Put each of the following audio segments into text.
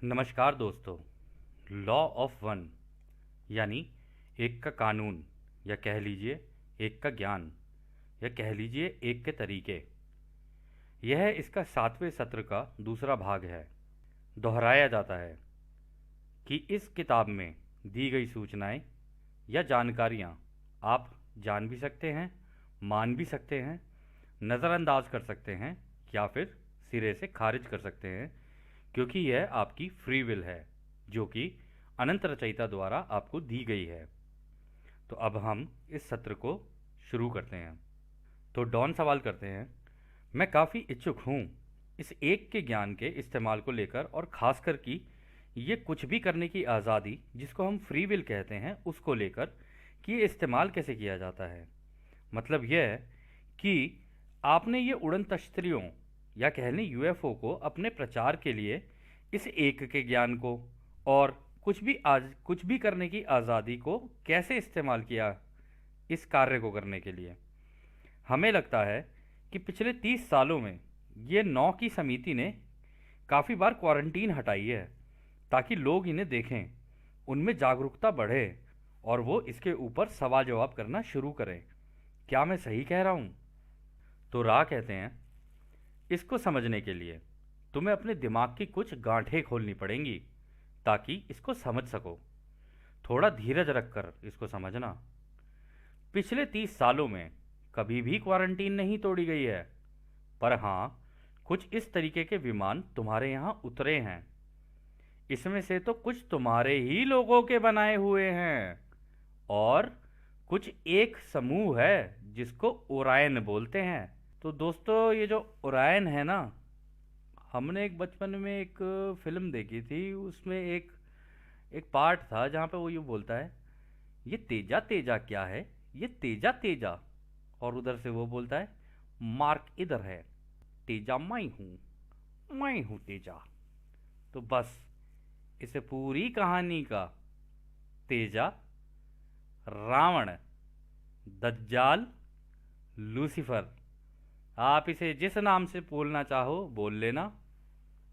नमस्कार दोस्तों। Law of one यानी एक का कानून, या कह लीजिए एक का ज्ञान, या कह लीजिए एक के तरीके। यह इसका 7वें सत्र का दूसरा भाग है। दोहराया जाता है कि इस किताब में दी गई सूचनाएं या जानकारियां आप जान भी सकते हैं, मान भी सकते हैं, नज़रअंदाज कर सकते हैं, या फिर सिरे से खारिज कर सकते हैं, क्योंकि यह आपकी फ्री विल है जो कि अनंत रचयिता द्वारा आपको दी गई है। तो अब हम इस सत्र को शुरू करते हैं। तो डॉन सवाल करते हैं, मैं काफ़ी इच्छुक हूँ इस एक के ज्ञान के इस्तेमाल को लेकर, और ख़ासकर कि ये कुछ भी करने की आज़ादी जिसको हम फ्री विल कहते हैं उसको लेकर, कि ये इस्तेमाल कैसे किया जाता है। मतलब यह है कि आपने ये उड़न तश्तरियों या कह लें यूएफओ को अपने प्रचार के लिए इस एक के ज्ञान को और कुछ भी करने की आज़ादी को कैसे इस्तेमाल किया इस कार्य को करने के लिए। हमें लगता है कि पिछले 30 सालों में ये 9 की समिति ने काफ़ी बार क्वारंटीन हटाई है ताकि लोग इन्हें देखें, उनमें जागरूकता बढ़े और वो इसके ऊपर सवाल जवाब करना शुरू करें। क्या मैं सही कह रहा हूँ? तो राह कहते हैं, इसको समझने के लिए तुम्हें अपने दिमाग की कुछ गांठें खोलनी पड़ेंगी ताकि इसको समझ सको। थोड़ा धीरज रखकर इसको समझना। पिछले 30 सालों में कभी भी क्वारंटीन नहीं तोड़ी गई है, पर हाँ, कुछ इस तरीके के विमान तुम्हारे यहाँ उतरे हैं। इसमें से तो कुछ तुम्हारे ही लोगों के बनाए हुए हैं, और कुछ एक समूह है जिसको ओरायन बोलते हैं। तो दोस्तों, ये जो ओरायन है ना, हमने एक बचपन में एक फिल्म देखी थी, उसमें एक एक पार्ट था जहाँ पे वो ये बोलता है, ये तेजा तेजा क्या है, ये तेजा तेजा। और उधर से वो बोलता है, मार्क इधर है, तेजा मैं हूँ तेजा। तो बस इसे पूरी कहानी का तेजा, रावण, दज्जाल, लूसीफर, आप इसे जिस नाम से बोलना चाहो बोल लेना,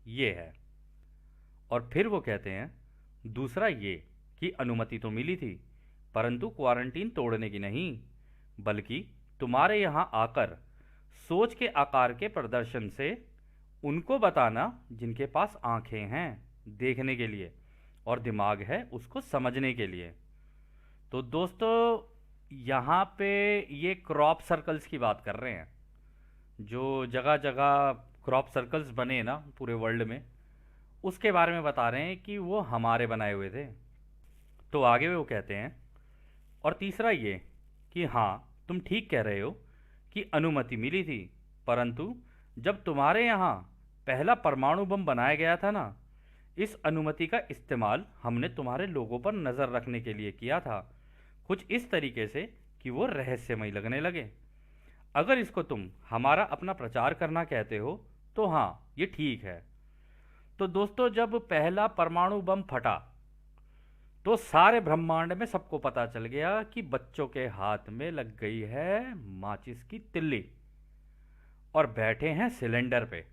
ये है। और फिर वो कहते हैं, दूसरा ये कि अनुमति तो मिली थी, परंतु क्वारंटीन तोड़ने की नहीं, बल्कि तुम्हारे यहाँ आकर सोच के आकार के प्रदर्शन से उनको बताना जिनके पास आंखें हैं देखने के लिए और दिमाग है उसको समझने के लिए। तो दोस्तों, यहाँ पे ये क्रॉप सर्कल्स की बात कर रहे हैं, जो जगह जगह क्रॉप सर्कल्स बने ना पूरे वर्ल्ड में, उसके बारे में बता रहे हैं कि वो हमारे बनाए हुए थे। तो आगे वो कहते हैं, और तीसरा ये कि हाँ, तुम ठीक कह रहे हो कि अनुमति मिली थी, परंतु जब तुम्हारे यहाँ पहला परमाणु बम बनाया गया था ना, इस अनुमति का इस्तेमाल हमने तुम्हारे लोगों पर नज़र रखने के लिए किया था, कुछ इस तरीके से कि वो रहस्यमय लगने लगे। अगर इसको तुम हमारा अपना प्रचार करना कहते हो तो हाँ, ये ठीक है। तो दोस्तों, जब पहला परमाणु बम फटा तो सारे ब्रह्मांड में सबको पता चल गया कि बच्चों के हाथ में लग गई है माचिस की तिल्ली और बैठे हैं सिलेंडर पे।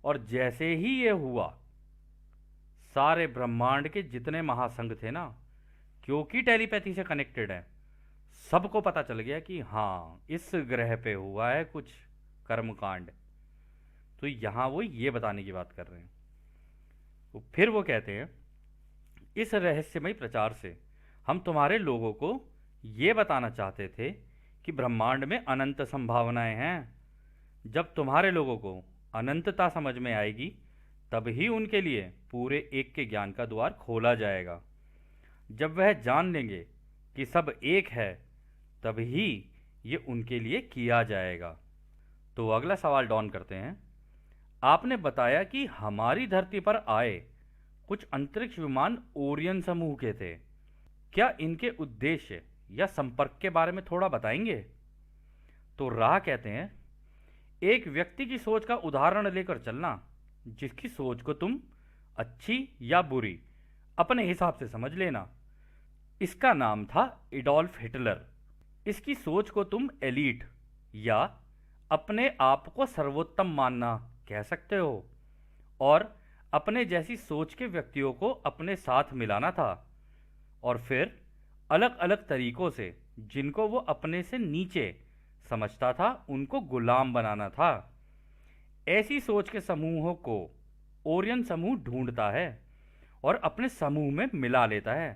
और जैसे ही ये हुआ, सारे ब्रह्मांड के जितने महासंघ थे ना, क्योंकि टेलीपैथी से कनेक्टेड है, सबको पता चल गया कि हाँ, इस ग्रह पे हुआ है कुछ कर्मकांड। तो यहाँ वो ये बताने की बात कर रहे हैं। तो फिर वो कहते हैं, इस रहस्यमय प्रचार से हम तुम्हारे लोगों को ये बताना चाहते थे कि ब्रह्मांड में अनंत संभावनाएं हैं। जब तुम्हारे लोगों को अनंतता समझ में आएगी, तब ही उनके लिए पूरे एक के ज्ञान का द्वार खोला जाएगा। जब वह जान लेंगे कि सब एक है, तब ही ये उनके लिए किया जाएगा। तो अगला सवाल डॉन करते हैं, आपने बताया कि हमारी धरती पर आए कुछ अंतरिक्ष विमान ओरियन समूह के थे। क्या इनके उद्देश्य या संपर्क के बारे में थोड़ा बताएंगे? तो राह कहते हैं, एक व्यक्ति की सोच का उदाहरण लेकर चलना, जिसकी सोच को तुम अच्छी या बुरी अपने हिसाब से समझ लेना। इसका नाम था एडोल्फ हिटलर। इसकी सोच को तुम एलीट या अपने आप को सर्वोत्तम मानना कह सकते हो, और अपने जैसी सोच के व्यक्तियों को अपने साथ मिलाना था और फिर अलग अलग तरीकों से जिनको वो अपने से नीचे समझता था उनको गुलाम बनाना था। ऐसी सोच के समूहों को ओरियन समूह ढूंढता है और अपने समूह में मिला लेता है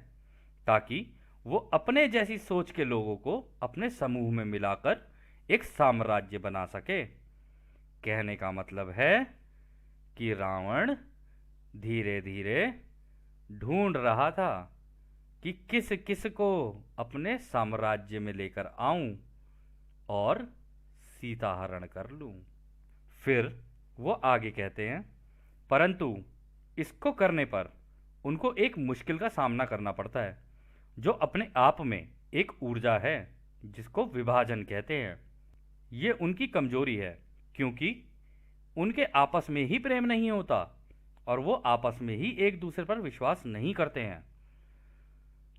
ताकि वो अपने जैसी सोच के लोगों को अपने समूह में मिलाकर एक साम्राज्य बना सके। कहने का मतलब है कि रावण धीरे धीरे ढूंढ रहा था कि किस किस को अपने साम्राज्य में लेकर आऊं और सीता हरण कर लूं। फिर वो आगे कहते हैं, परंतु इसको करने पर उनको एक मुश्किल का सामना करना पड़ता है जो अपने आप में एक ऊर्जा है जिसको विभाजन कहते हैं। ये उनकी कमजोरी है क्योंकि उनके आपस में ही प्रेम नहीं होता और वो आपस में ही एक दूसरे पर विश्वास नहीं करते हैं।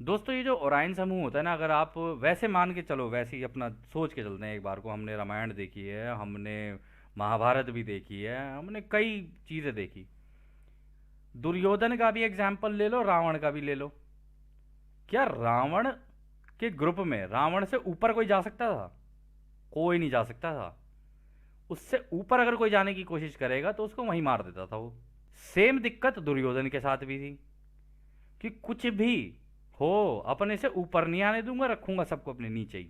दोस्तों, ये जो ओराइन समूह होता है ना, अगर आप वैसे मान के चलो, वैसे ही अपना सोच के चलते हैं, एक बार को हमने रामायण देखी है, हमने महाभारत भी देखी है, हमने कई चीज़ें देखी। दुर्योधन का भी एग्जाम्पल ले लो, रावण का भी ले लो। क्या रावण के ग्रुप में रावण से ऊपर कोई जा सकता था? कोई नहीं जा सकता था। उससे ऊपर अगर कोई जाने की कोशिश करेगा तो उसको वहीं मार देता था वो। सेम दिक्कत दुर्योधन के साथ भी थी कि कुछ भी हो अपने से ऊपर नहीं आने दूंगा, रखूंगा सबको अपने नीचे ही,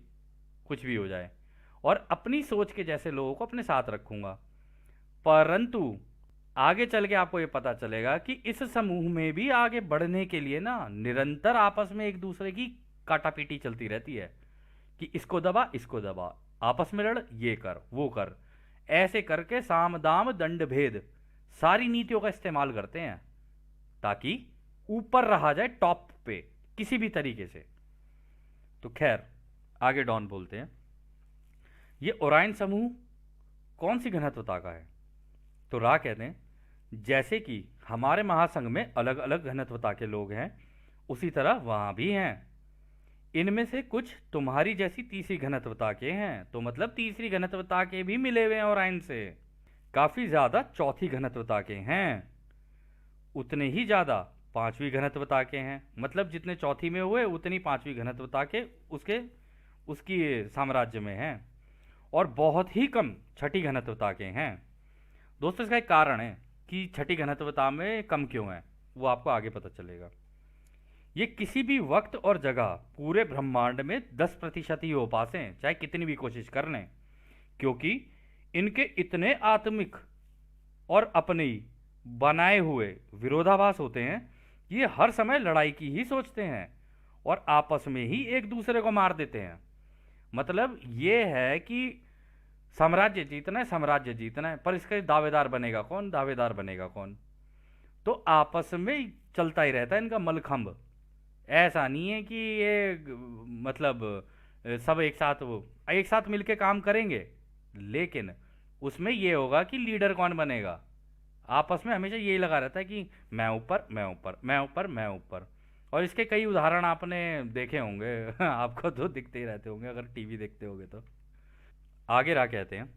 कुछ भी हो जाए, और अपनी सोच के जैसे लोगों को अपने साथ रखूंगा। परंतु आगे चल के आपको ये पता चलेगा कि इस समूह में भी आगे बढ़ने के लिए ना निरंतर आपस में एक दूसरे की काटापीटी चलती रहती है कि इसको दबा, इसको दबा, आपस में लड़, ये कर, वो कर, ऐसे करके साम दाम दंड भेद सारी नीतियों का इस्तेमाल करते हैं ताकि ऊपर रहा जाए टॉप पे किसी भी तरीके से। तो खैर, आगे डॉन बोलते हैं, ये ओराइन समूह कौन सी घनत्वता का है? तो रा कहते हैं, जैसे कि हमारे महासंघ में अलग अलग घनत्वता के लोग हैं उसी तरह वहां भी हैं। इनमें से कुछ तुम्हारी जैसी तीसरी घनत्वता के हैं, तो मतलब तीसरी घनत्वता के भी मिले हुए हैं ओराइन से। काफी ज्यादा चौथी घनत्वता के हैं, उतने ही ज्यादा पांचवी घनत्वता के हैं, मतलब जितने चौथी में हुए उतनी पांचवी घनत्वता के उसके उसकी साम्राज्य में हैं, और बहुत ही कम छठी घनत्वता के हैं। दोस्तों, इसका एक कारण है कि छठी घनत्वता में कम क्यों है, वो आपको आगे पता चलेगा। ये किसी भी वक्त और जगह पूरे ब्रह्मांड में 10% ही हो पाते, चाहे कितनी भी कोशिश कर लें, क्योंकि इनके इतने आत्मिक और अपने बनाए हुए विरोधाभास होते हैं कि ये हर समय लड़ाई की ही सोचते हैं और आपस में ही एक दूसरे को मार देते हैं। मतलब ये है कि साम्राज्य जीतना है, साम्राज्य जीतना है, पर इसका दावेदार बनेगा कौन, दावेदार बनेगा कौन? तो आपस में चलता ही रहता है इनका मलखंभ। ऐसा नहीं है कि ये मतलब सब एक साथ मिलके काम करेंगे, लेकिन उसमें ये होगा कि लीडर कौन बनेगा। आपस में हमेशा यही लगा रहता है कि मैं ऊपर, मैं ऊपर, मैं ऊपर, मैं ऊपर। और इसके कई उदाहरण आपने देखे होंगे आपको तो दिखते ही रहते होंगे अगर टीवी देखते होंगे तो। आगे रा कहते हैं,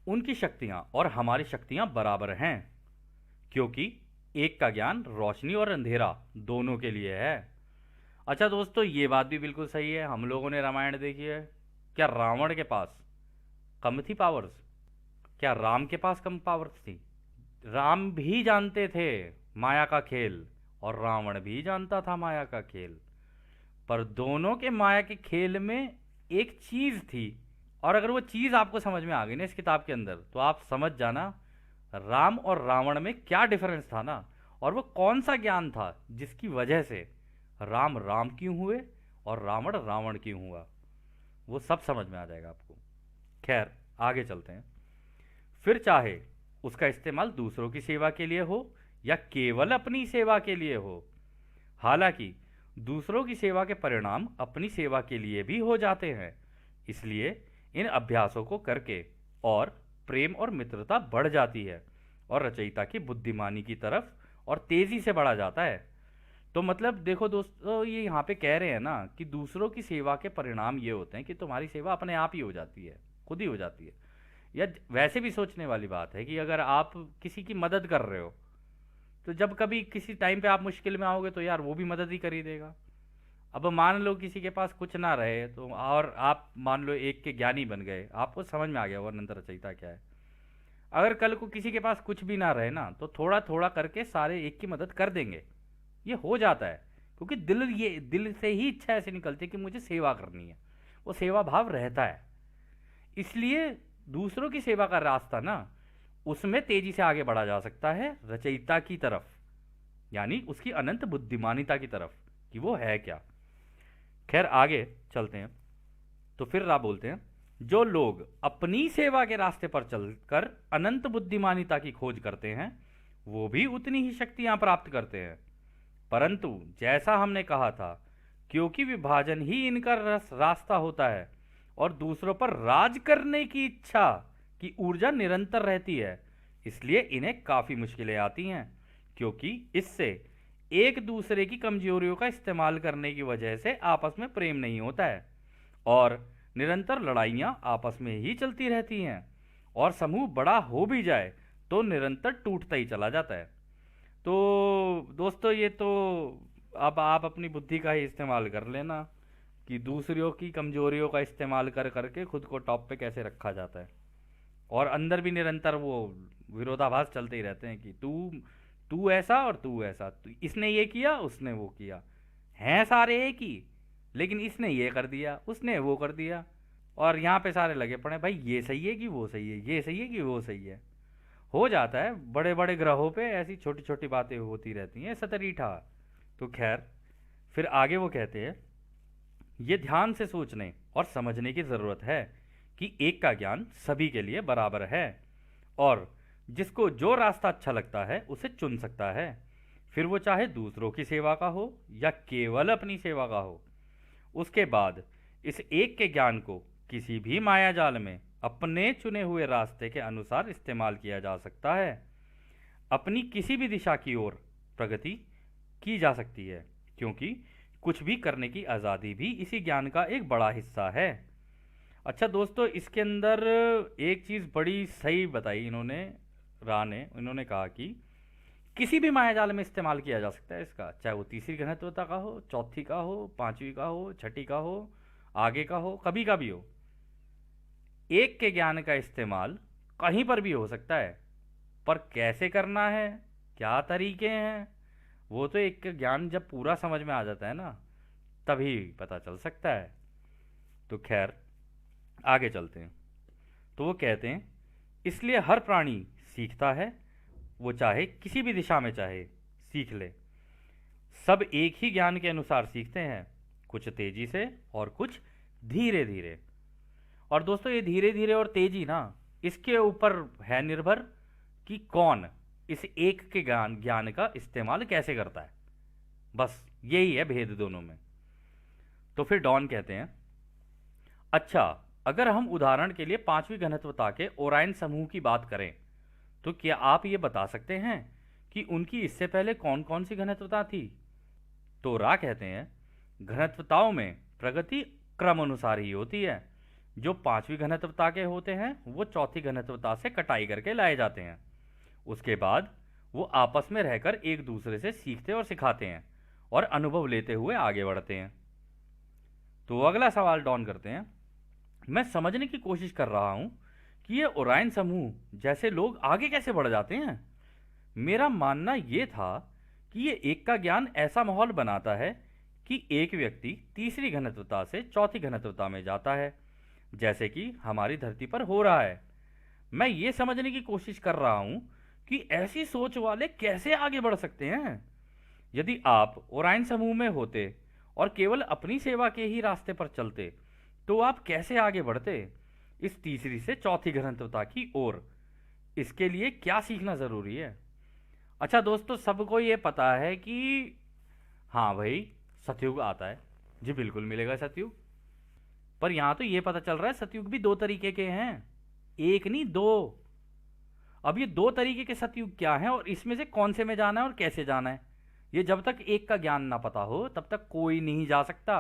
उनकी शक्तियां और हमारी शक्तियां बराबर हैं क्योंकि एक का ज्ञान रोशनी और अंधेरा दोनों के लिए है। अच्छा दोस्तों, ये बात भी बिल्कुल सही है। हम लोगों ने रामायण देखी है, क्या रावण के पास कम थी पावर्स? क्या राम के पास कम पावर्स थी? राम भी जानते थे माया का खेल और रावण भी जानता था माया का खेल, पर दोनों के माया के खेल में एक चीज थी, और अगर वो चीज आपको समझ में आ गई ना इस किताब के अंदर, तो आप समझ जाना राम और रावण में क्या डिफरेंस था ना, और वो कौन सा ज्ञान था जिसकी वजह से राम राम क्यों हुए और रावण रावण क्यों हुआ, वो सब समझ में आ जाएगा आपको। खैर, आगे चलते हैं। फिर चाहे उसका इस्तेमाल दूसरों की सेवा के लिए हो या केवल अपनी सेवा के लिए हो, हालांकि दूसरों की सेवा के परिणाम अपनी सेवा के लिए भी हो जाते हैं। इसलिए इन अभ्यासों को करके और प्रेम और मित्रता बढ़ जाती है और रचयिता की बुद्धिमानी की तरफ और तेजी से बढ़ा जाता है। तो मतलब देखो दोस्तों, ये यहाँ पे कह रहे हैं ना कि दूसरों की सेवा के परिणाम ये होते हैं कि तुम्हारी सेवा अपने आप ही हो जाती है, खुद ही हो जाती है। या वैसे भी सोचने वाली बात है कि अगर आप किसी की मदद कर रहे हो तो जब कभी किसी टाइम पे आप मुश्किल में आओगे तो यार वो भी मदद ही कर ही देगा। अब मान लो किसी के पास कुछ ना रहे तो, और आप मान लो एक के ज्ञानी बन गए, आपको समझ में आ गया वो अनंत रचयिता क्या है। अगर कल को किसी के पास कुछ भी ना रहे ना, तो थोड़ा थोड़ा करके सारे एक की मदद कर देंगे। ये हो जाता है, क्योंकि दिल से ही इच्छा ऐसे निकलती है कि मुझे सेवा करनी है, वो सेवा भाव रहता है। इसलिए दूसरों की सेवा का रास्ता ना, उसमें तेजी से आगे बढ़ा जा सकता है रचयिता की तरफ, यानी उसकी अनंत बुद्धिमानिता की तरफ, कि वो है क्या। खैर आगे चलते हैं। तो फिर रा बोलते हैं, जो लोग अपनी सेवा के रास्ते पर चलकर अनंत बुद्धिमानिता की खोज करते हैं, वो भी उतनी ही शक्तियां प्राप्त करते हैं। परंतु जैसा हमने कहा था, क्योंकि विभाजन ही इनका रास्ता होता है और दूसरों पर राज करने की इच्छा की ऊर्जा निरंतर रहती है, इसलिए इन्हें काफी मुश्किलें आती हैं, क्योंकि इससे एक दूसरे की कमजोरियों का इस्तेमाल करने की वजह से आपस में प्रेम नहीं होता है और निरंतर लड़ाइयाँ आपस में ही चलती रहती हैं, और समूह बड़ा हो भी जाए तो निरंतर टूटता ही चला जाता है। तो दोस्तों, ये तो अब आप अपनी बुद्धि का ही इस्तेमाल कर लेना कि दूसरों की कमजोरियों का इस्तेमाल कर करके खुद को टॉप पे कैसे रखा जाता है, और अंदर भी निरंतर वो विरोधाभास चलते ही रहते हैं कि तू तू ऐसा और तू ऐसा, इसने ये किया उसने वो किया, हैं सारे एक ही, लेकिन इसने ये कर दिया उसने वो कर दिया, और यहाँ पे सारे लगे पड़े भाई ये सही है कि वो सही है, ये सही है कि वो सही है। हो जाता है बड़े बड़े ग्रहों पे ऐसी छोटी छोटी बातें होती रहती हैं सतरीठा। तो खैर फिर आगे वो कहते हैं, ये ध्यान से सोचने और समझने की ज़रूरत है कि एक का ज्ञान सभी के लिए बराबर है, और जिसको जो रास्ता अच्छा लगता है उसे चुन सकता है, फिर वो चाहे दूसरों की सेवा का हो या केवल अपनी सेवा का हो। उसके बाद इस एक के ज्ञान को किसी भी माया जाल में अपने चुने हुए रास्ते के अनुसार इस्तेमाल किया जा सकता है। अपनी किसी भी दिशा की ओर प्रगति की जा सकती है, क्योंकि कुछ भी करने की आज़ादी भी इसी ज्ञान का एक बड़ा हिस्सा है। अच्छा दोस्तों, इसके अंदर एक चीज़ बड़ी सही बताई इन्होंने, इन्होंने कहा कि किसी भी मायाजाल में इस्तेमाल किया जा सकता है इसका, चाहे वो तीसरी घनत्वता का हो, चौथी का हो, पांचवी का हो, छठी का हो, आगे का हो, कभी का भी हो। एक के ज्ञान का इस्तेमाल कहीं पर भी हो सकता है, पर कैसे करना है, क्या तरीके हैं, वो तो एक ज्ञान जब पूरा समझ में आ जाता है ना, तभी पता चल सकता है। तो खैर आगे चलते हैं। तो वो कहते हैं, इसलिए हर प्राणी सीखता है, वो चाहे किसी भी दिशा में चाहे सीख ले। सब एक ही ज्ञान के अनुसार सीखते हैं, कुछ तेजी से और कुछ धीरे धीरे। और दोस्तों, ये धीरे धीरे और तेजी ना, इसके ऊपर है निर्भर कि कौन इस एक के ज्ञान का इस्तेमाल कैसे करता है। बस यही है भेद दोनों में। तो फिर डॉन कहते हैं, अच्छा, अगर हम उदाहरण के लिए पांचवी घनत्वता के ओराइन समूह की बात करें, तो क्या आप ये बता सकते हैं कि उनकी इससे पहले कौन कौन सी घनत्वता थी? तो रा कहते हैं, घनत्वताओं में प्रगति क्रम अनुसार ही होती है। जो पांचवी घनत्वता के होते हैं वो चौथी घनत्वता से कटाई करके लाए जाते हैं। उसके बाद वो आपस में रहकर एक दूसरे से सीखते और सिखाते हैं और अनुभव लेते हुए आगे बढ़ते हैं। तो अगला सवाल डॉन करते हैं, मैं समझने की कोशिश कर रहा हूं कि ये ओराइन समूह जैसे लोग आगे कैसे बढ़ जाते हैं। मेरा मानना ये था कि ये एक का ज्ञान ऐसा माहौल बनाता है कि एक व्यक्ति तीसरी घनत्वता से चौथी घनत्वता में जाता है, जैसे कि हमारी धरती पर हो रहा है। मैं ये समझने की कोशिश कर रहा हूं कि ऐसी सोच वाले कैसे आगे बढ़ सकते हैं। यदि आप ओराइन समूह में होते और केवल अपनी सेवा के ही रास्ते पर चलते, तो आप कैसे आगे बढ़ते इस तीसरी से चौथी घनत्वता की ओर। इसके लिए क्या सीखना ज़रूरी है? अच्छा दोस्तों, सबको ये पता है कि हाँ भाई सतयुग आता है, जी बिल्कुल मिलेगा सतयुग। पर यहाँ तो ये पता चल रहा है सतयुग भी दो तरीके के हैं, एक नहीं दो। अब ये दो तरीके के सतयुग क्या हैं और इसमें से कौन से में जाना है और कैसे जाना है, ये जब तक एक का ज्ञान ना पता हो तब तक कोई नहीं जा सकता।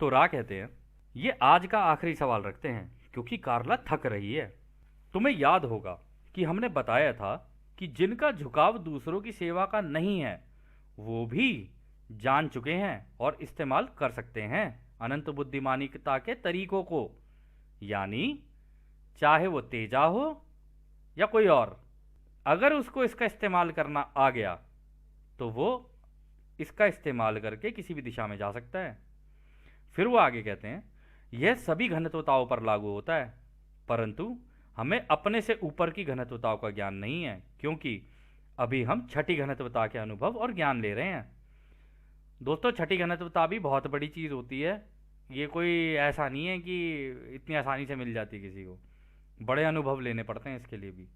तो रा कहते हैं, ये आज का आखिरी सवाल रखते हैं क्योंकि कार्ला थक रही है। तुम्हें याद होगा कि हमने बताया था कि कि जिनका झुकाव दूसरों की सेवा का नहीं है वो भी जान चुके हैं और इस्तेमाल कर सकते हैं अनंत बुद्धिमानिकता के तरीकों को। यानी चाहे वो तेजा हो या कोई और, अगर उसको इसका इस्तेमाल करना आ गया तो वो इसका इस्तेमाल करके किसी भी दिशा में जा सकता है। फिर वो आगे कहते हैं, यह सभी घनत्वताओं पर लागू होता है, परंतु हमें अपने से ऊपर की घनत्वताओं का ज्ञान नहीं है, क्योंकि अभी हम छठी घनत्वता के अनुभव और ज्ञान ले रहे हैं। दोस्तों, छठी घनत्वता भी बहुत बड़ी चीज़ होती है। ये कोई ऐसा नहीं है कि इतनी आसानी से मिल जाती किसी को, बड़े अनुभव लेने पड़ते हैं इसके लिए भी।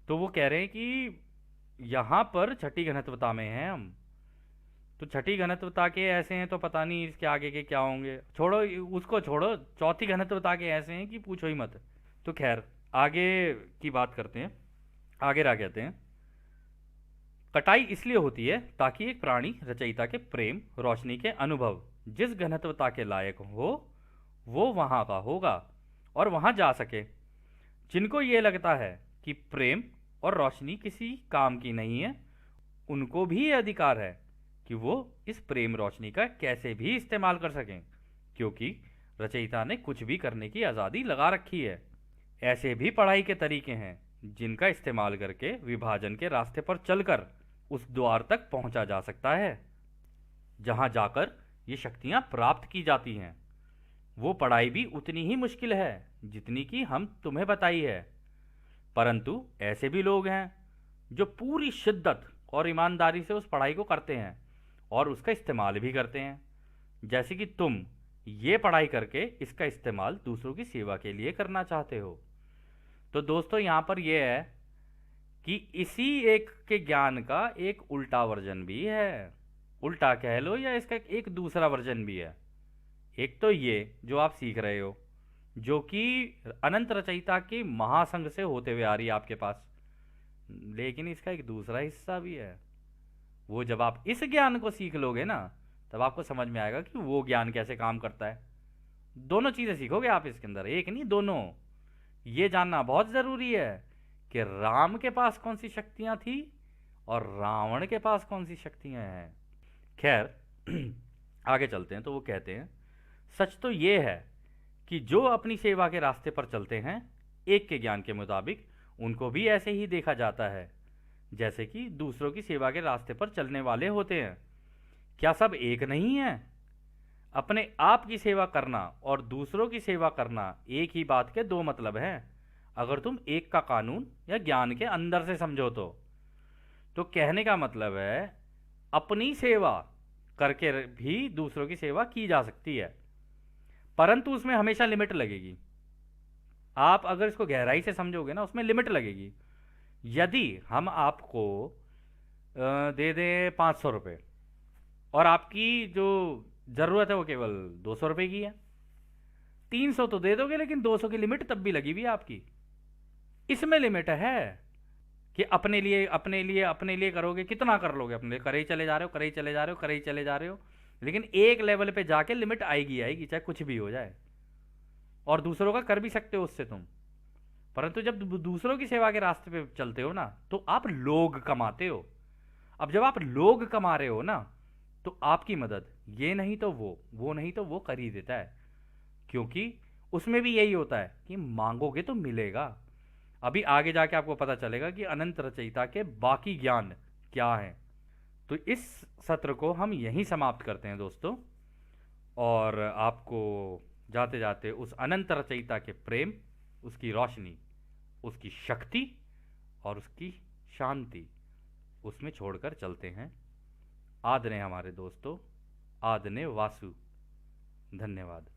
तो वो कह रहे हैं कि यहाँ पर छठी घनत्वता में हैं हम, तो छठी घनत्वता के ऐसे हैं तो पता नहीं इसके आगे के क्या होंगे। छोड़ो उसको, छोड़ो, चौथी घनत्वता के ऐसे हैं कि पूछो ही मत। तो खैर आगे की बात करते हैं। आगे रा कहते हैं, कटाई इसलिए होती है ताकि एक प्राणी रचयिता के प्रेम, रोशनी के अनुभव जिस घनत्वता के लायक हो वो वहां का होगा और वहां जा सके। जिनको ये लगता है कि प्रेम और रोशनी किसी काम की नहीं है, उनको भी ये अधिकार है कि वो इस प्रेम रोशनी का कैसे भी इस्तेमाल कर सकें, क्योंकि रचयिता ने कुछ भी करने की आज़ादी लगा रखी है। ऐसे भी पढ़ाई के तरीके हैं जिनका इस्तेमाल करके विभाजन के रास्ते पर चलकर उस द्वार तक पहुंचा जा सकता है जहां जाकर ये शक्तियां प्राप्त की जाती हैं। वो पढ़ाई भी उतनी ही मुश्किल है जितनी कि हम तुम्हें बताई है, परंतु ऐसे भी लोग हैं जो पूरी शिद्दत और ईमानदारी से उस पढ़ाई को करते हैं और उसका इस्तेमाल भी करते हैं, जैसे कि तुम ये पढ़ाई करके इसका इस्तेमाल दूसरों की सेवा के लिए करना चाहते हो। तो दोस्तों, यहाँ पर यह है कि इसी एक के ज्ञान का एक उल्टा वर्जन भी है, उल्टा कह लो या इसका एक दूसरा वर्जन भी है। एक तो ये जो आप सीख रहे हो, जो कि अनंत रचयिता के महासंघ से होते हुए आ रही है आपके पास, लेकिन इसका एक दूसरा हिस्सा भी है। वो जब आप इस ज्ञान को सीख लोगे ना, तब आपको समझ में आएगा कि वो ज्ञान कैसे काम करता है। दोनों चीज़ें सीखोगे आप इसके अंदर, एक नहीं दोनों। ये जानना बहुत ज़रूरी है कि राम के पास कौन सी शक्तियां थी और रावण के पास कौन सी शक्तियां हैं। खैर आगे चलते हैं। तो वो कहते हैं, सच तो ये है कि जो अपनी सेवा के रास्ते पर चलते हैं, एक के ज्ञान के मुताबिक उनको भी ऐसे ही देखा जाता है जैसे कि दूसरों की सेवा के रास्ते पर चलने वाले होते हैं। क्या सब एक नहीं है? अपने आप की सेवा करना और दूसरों की सेवा करना एक ही बात के दो मतलब हैं, अगर तुम एक का कानून या ज्ञान के अंदर से समझो तो कहने का मतलब है अपनी सेवा करके भी दूसरों की सेवा की जा सकती है, परंतु उसमें हमेशा लिमिट लगेगी। आप अगर इसको गहराई से समझोगे ना, उसमें लिमिट लगेगी। यदि हम आपको दे दें 500 रुपये और आपकी जो ज़रूरत है वो केवल 200 रुपये की है, 300 तो दे दोगे, लेकिन 200 की लिमिट तब भी लगी हुई है आपकी। इसमें लिमिट है कि अपने लिए अपने लिए अपने लिए करोगे, कितना कर लोगे अपने लिए, करे ही चले जा रहे हो, करे ही चले जा रहे हो, करे ही चले जा रहे हो, लेकिन एक लेवल पे जाके लिमिट आएगी आएगी, चाहे कुछ भी हो जाए। और दूसरों का कर भी सकते हो उससे तुम, परंतु जब दूसरों की सेवा के रास्ते पे चलते हो ना, तो आप लोग कमाते हो। अब जब आप लोग कमा रहे हो ना, तो आपकी मदद ये नहीं तो वो नहीं तो वो कर ही देता है, क्योंकि उसमें भी यही होता है कि मांगोगे तो मिलेगा। अभी आगे जाके आपको पता चलेगा कि अनंत रचयिता के बाकी ज्ञान क्या हैं। तो इस सत्र को हम यहीं समाप्त करते हैं दोस्तों, और आपको जाते जाते उस अनंत रचयिता के प्रेम, उसकी रोशनी, उसकी शक्ति और उसकी शांति, उसमें छोड़कर चलते हैं। आदने हमारे दोस्तों, आदने वासु। धन्यवाद।